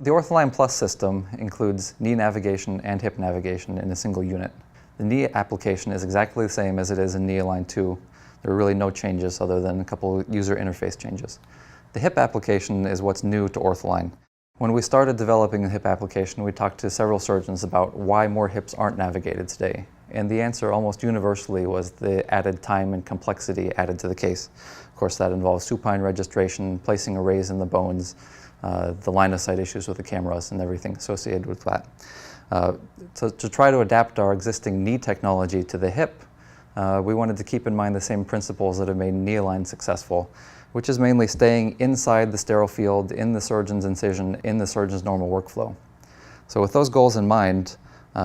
The OrthAlign Plus system includes knee navigation and hip navigation in a single unit. The knee application is exactly the same as it is in KneeAlign 2. There are really no changes other than a couple user interface changes. The hip application is what's new to OrthAlign. When we started developing the hip application, we talked to several surgeons about why more hips aren't navigated today. And the answer almost universally was the added time and complexity added to the case. Of course, that involves supine registration, placing arrays in the bones, the line of sight issues with the cameras and everything associated with that. So to try to adapt our existing knee technology to the hip, we wanted to keep in mind the same principles that have made KneeAlign successful, which is mainly staying inside the sterile field, in the surgeon's incision, in the surgeon's normal workflow. So with those goals in mind,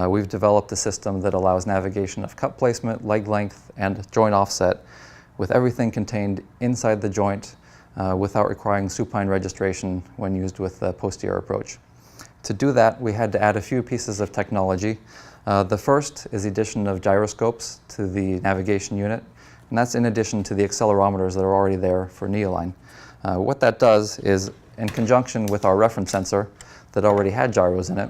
we've developed a system that allows navigation of cut placement, leg length, and joint offset, with everything contained inside the joint without requiring supine registration when used with the posterior approach. To do that, we had to add a few pieces of technology. The first is the addition of gyroscopes to the navigation unit, and that's in addition to the accelerometers that are already there for KneeAlign. What that does is, in conjunction with our reference sensor that already had gyros in it,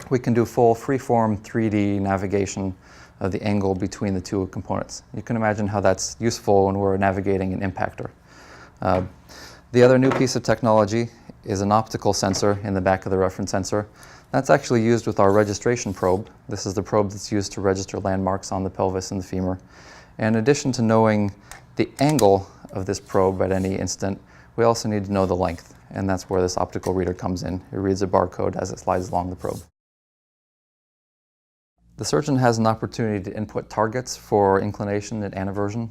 we can do full freeform 3D navigation of the angle between the two components. You can imagine how that's useful when we're navigating an impactor. The other new piece of technology is an optical sensor in the back of the reference sensor. That's actually used with our registration probe. This is the probe that's used to register landmarks on the pelvis and the femur. And in addition to knowing the angle of this probe at any instant, we also need to know the length, and that's where this optical reader comes in. It reads a barcode as it slides along the probe. The surgeon has an opportunity to input targets for inclination and aneversion.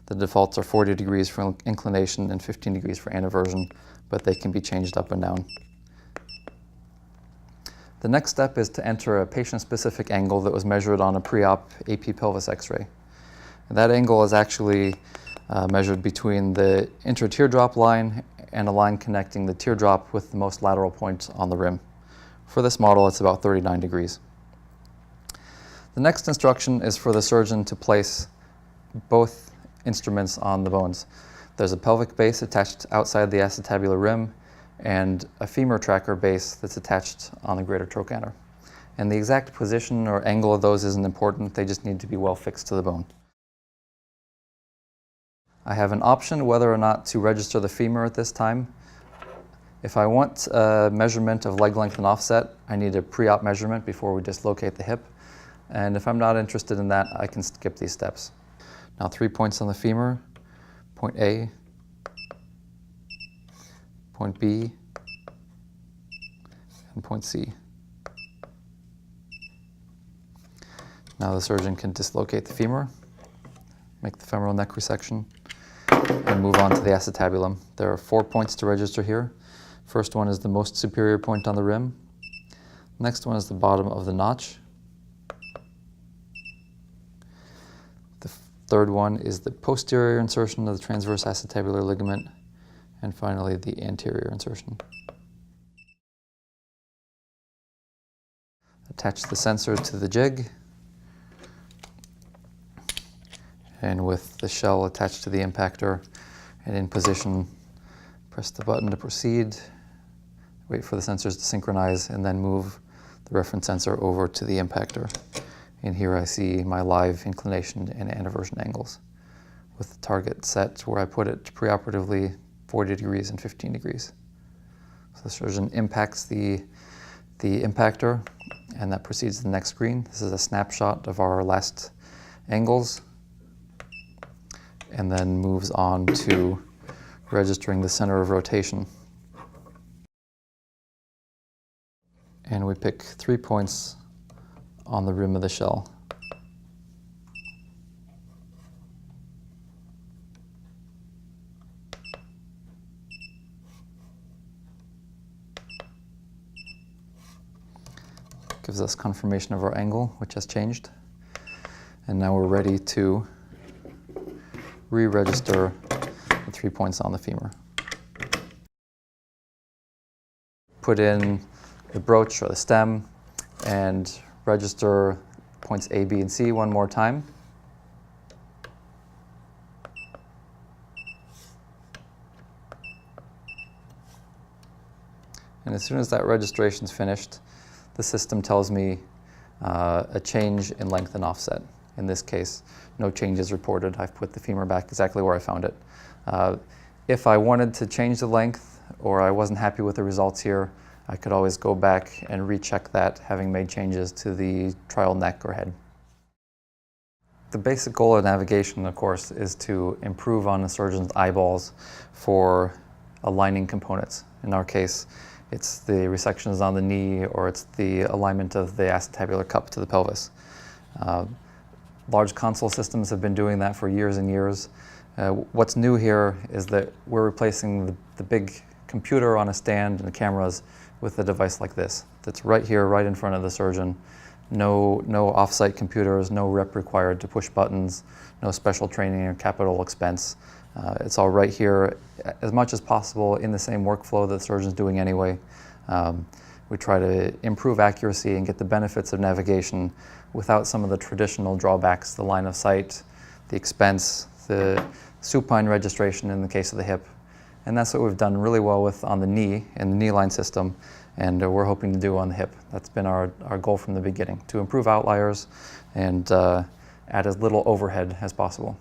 The defaults are 40 degrees for inclination and 15 degrees for aneversion, but they can be changed up and down. The next step is to enter a patient-specific angle that was measured on a pre-op AP pelvis X-ray. That angle is actually measured between the intra-teardrop line and a line connecting the teardrop with the most lateral point on the rim. For this model, it's about 39 degrees. The next instruction is for the surgeon to place both instruments on the bones. There's a pelvic base attached outside the acetabular rim and a femur tracker base that's attached on the greater trochanter. And the exact position or angle of those isn't important, they just need to be well fixed to the bone. I have an option whether or not to register the femur at this time. If I want a measurement of leg length and offset, I need a pre-op measurement before we dislocate the hip. And if I'm not interested in that, I can skip these steps. Now 3 points on the femur, point A, point B, and point C. Now the surgeon can dislocate the femur, make the femoral neck resection, and move on to the acetabulum. There are 4 points to register here. First one is the most superior point on the rim. Next one is the bottom of the notch. The third one is the posterior insertion of the transverse acetabular ligament. And finally, the anterior insertion. Attach the sensor to the jig. And with the shell attached to the impactor and in position, press the button to proceed, wait for the sensors to synchronize, and then move the reference sensor over to the impactor. And here I see my live inclination and aneversion angles, with the target set where I put it preoperatively 40 degrees and 15 degrees. So the surgeon impacts the impactor, and that proceeds to the next screen. This is a snapshot of our last angles, and then moves on to registering the center of rotation. And we pick 3 points on the rim of the shell. Gives us confirmation of our angle, which has changed. And now we're ready to re-register the 3 points on the femur. Put in the brooch or the stem and register points A, B, and C one more time. And as soon as that registration's finished, the system tells me a change in length and offset. In this case, no changes reported. I've put the femur back exactly where I found it. If I wanted to change the length or I wasn't happy with the results here, I could always go back and recheck that, having made changes to the trial neck or head. The basic goal of navigation, of course, is to improve on the surgeon's eyeballs for aligning components. In our case, it's the resections on the knee, or it's the alignment of the acetabular cup to the pelvis. Large console systems have been doing that for years and years. What's new here is that we're replacing the big computer on a stand and the cameras with a device like this, that's right here, right in front of the surgeon. No off-site computers, no rep required to push buttons, no special training or capital expense. It's all right here, as much as possible in the same workflow that the surgeon's doing anyway. We try to improve accuracy and get the benefits of navigation without some of the traditional drawbacks, the line of sight, the expense, the supine registration in the case of the hip. And that's what we've done really well with on the knee and the knee line system, and we're hoping to do on the hip. That's been our goal from the beginning, to improve outliers and add as little overhead as possible.